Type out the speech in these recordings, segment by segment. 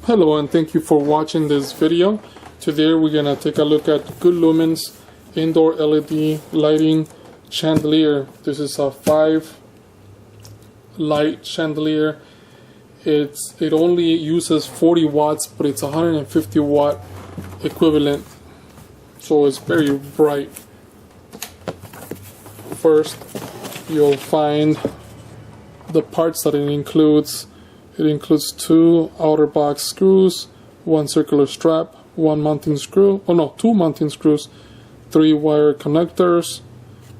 Hello and thank you for watching this video. Today we're gonna take a look at Good Lumens indoor LED lighting chandelier. This is a 5 light chandelier. It only uses 40 watts, but it's 150 watt equivalent, so it's very bright. First, you'll find the parts that it includes. It includes 2 outer box screws, 1 circular strap, 1 mounting screw, oh no, 2 mounting screws, 3 wire connectors,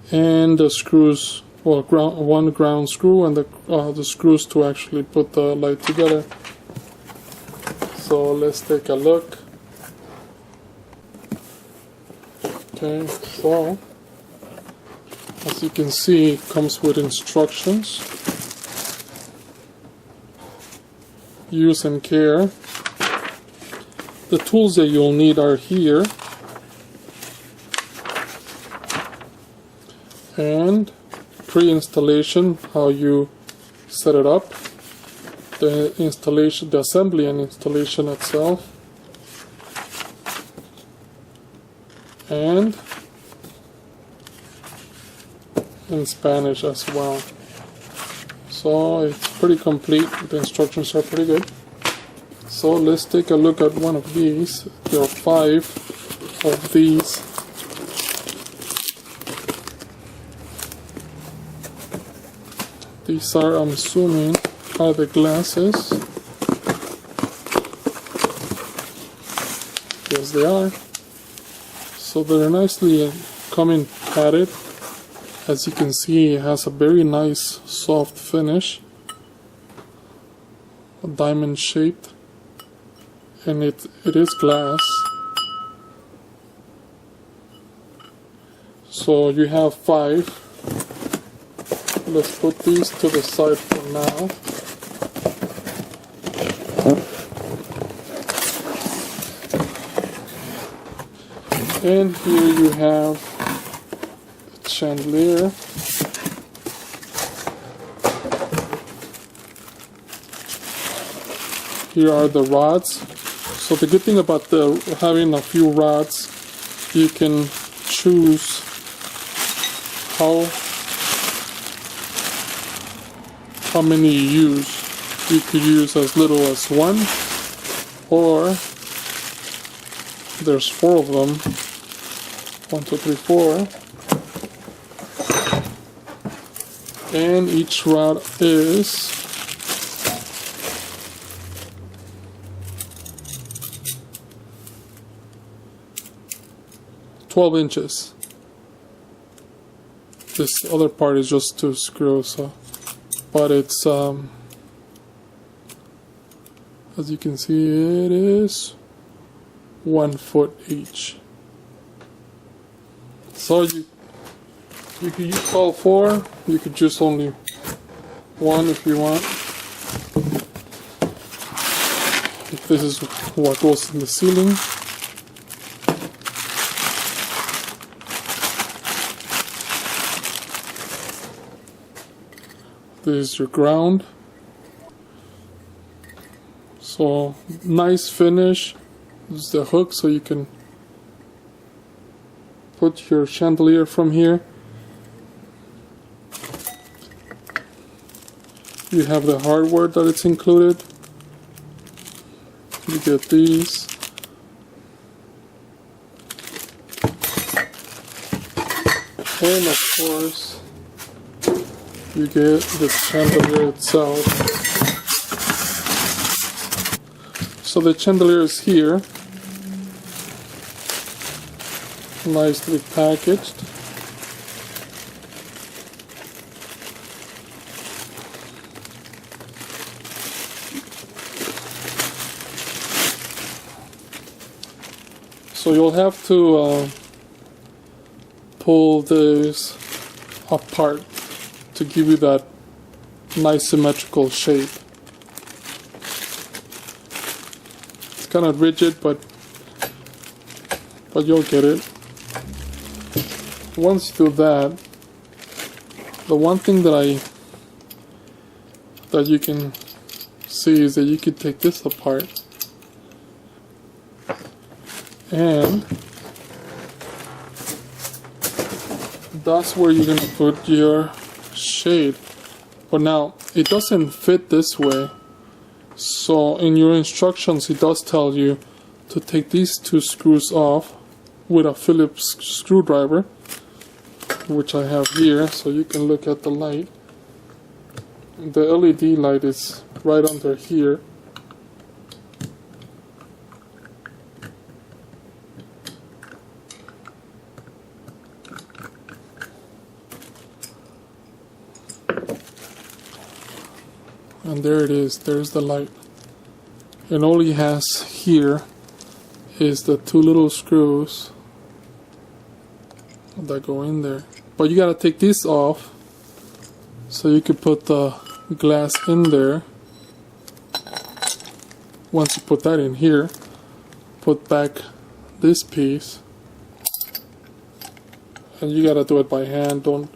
and the screws, well, one ground screw, and the screws to actually put the light together. So let's take a look. Okay, so as you can see, it comes with instructions. Use and care. The tools that you'll need are here, and pre-installation, how you set it up, the installation, the assembly and installation itself, and in Spanish as well. So it's pretty complete. The instructions are pretty good. So let's take a look at one of these. There are 5 of these. These are, I'm assuming, are the glasses. Yes, they are. So they're nicely coming padded. As you can see, it has a very nice soft finish, diamond shaped, and it is glass. So you have 5. Let's put these to the side for now. And here you have chandelier. Here are the rods. So the good thing about having a few rods, you can choose how many you use. You could use as little as 1, or there's 4 of them. 1, 2, 3, 4. And each rod is 12 inches. This other part is just 2 screws, so, but it's as you can see, it is 1 foot each. So you could use all 4, you could use only 1 if you want. This is what goes in the ceiling. This is your ground. So nice finish. This is the hook, so you can put your chandelier from here. You have the hardware that it's included. You get these. And of course, you get the chandelier itself. So the chandelier is here, nicely packaged. So you'll have to pull this apart to give you that nice symmetrical shape. It's kind of rigid, but you'll get it. Once you do that, the one thing that you can see is that you could take this apart And that's where you're gonna put your shade. But now it doesn't fit this way, so in your instructions it does tell you to take these two screws off with a Phillips screwdriver, which I have here, so you can look at the light. The LED light is right under here. And there it is, there's the light. And all he has here is the two little screws that go in there. But you gotta take this off so you can put the glass in there. Once you put that in here, put back this piece. And you gotta do it by hand. Don't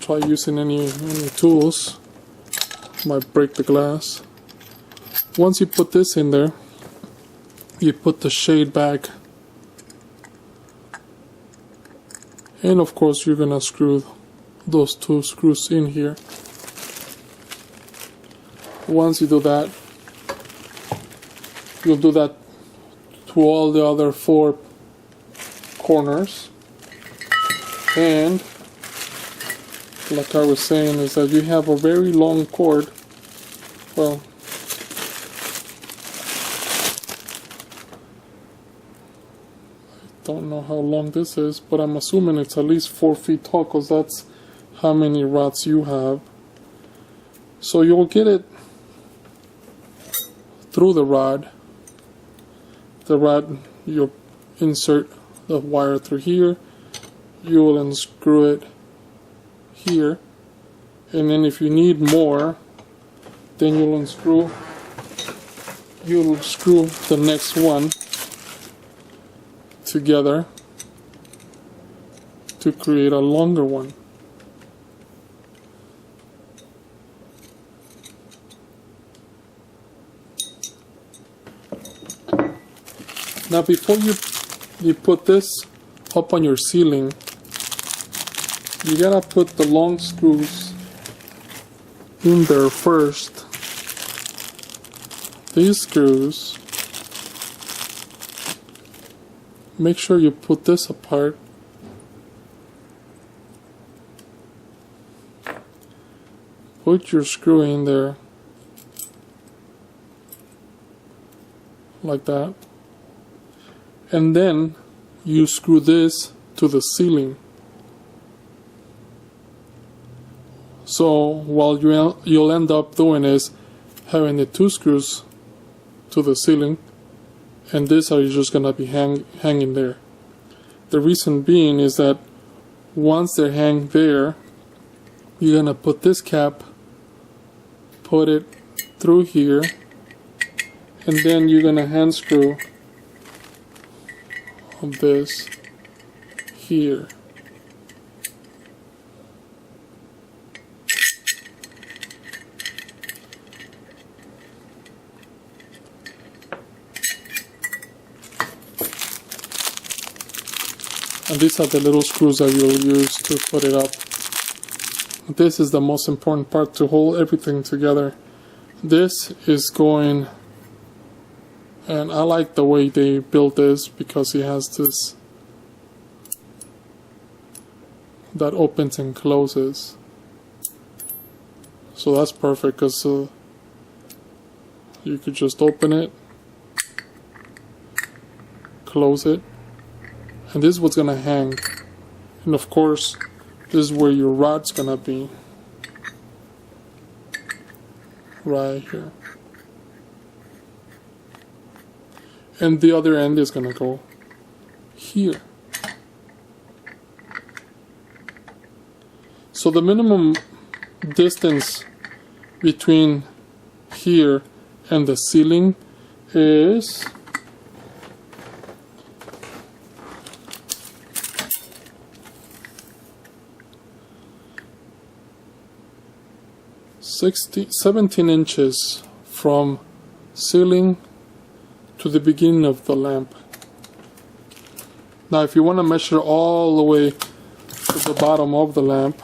try using any tools. Might break the glass. Once you put this in there, you put the shade back, and of course you're gonna screw those two screws in here. Once you do that, you'll do that to all the other four corners. And like I was saying, is that you have a very long cord. Well, I don't know how long this is, but I'm assuming it's at least 4 feet tall, because that's how many rods you have. So you'll get it through the rod. The rod, you'll insert the wire through here. You will unscrew it here, and then if you need more, then you'll screw the next one together to create a longer one. Now before you put this up on your ceiling, you gotta put the long screws in there first. These screws, make sure you put this apart. Put your screw in there like that, and then you screw this to the ceiling. So what you'll end up doing is having the two screws to the ceiling, and these are just gonna be hanging there. The reason being is that once they hang there, you're gonna put this cap, put it through here, and then you're gonna hand screw on this here. And these are the little screws that you'll use to put it up. This is the most important part to hold everything together. This is going, and I like the way they built this because it has this that opens and closes. So that's perfect, because you could just open it, close it, and this is what's gonna hang. And of course, this is where your rod's gonna be. Right here. And the other end is gonna go here. So the minimum distance between here and the ceiling is 17 inches from ceiling to the beginning of the lamp. Now if you want to measure all the way to the bottom of the lamp,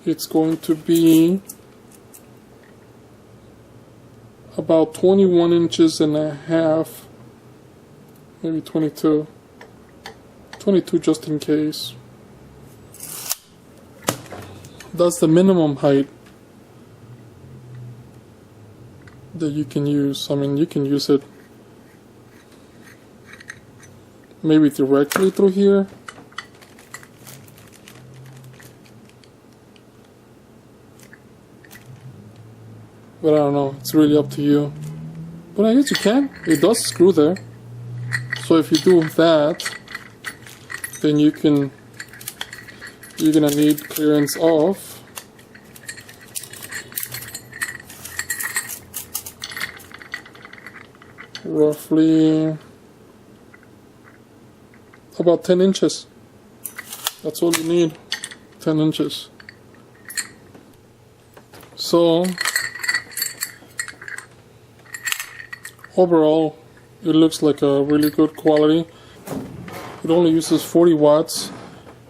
it's going to be about 21 inches and a half, maybe 22 just in case. That's the minimum height that you can use. I mean, you can use it maybe directly through here, but I don't know, it's really up to you. But I guess you can. It does screw there, so if you do that, then you're gonna need clearance of roughly about 10 inches. That's all you need, 10 inches. So overall, it looks like a really good quality. It only uses 40 watts,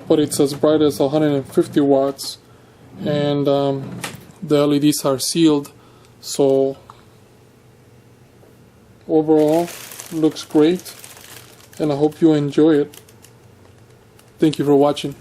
but it's as bright as 150 watts, and the LEDs are sealed, so overall looks great, and I hope you enjoy it. Thank you for watching.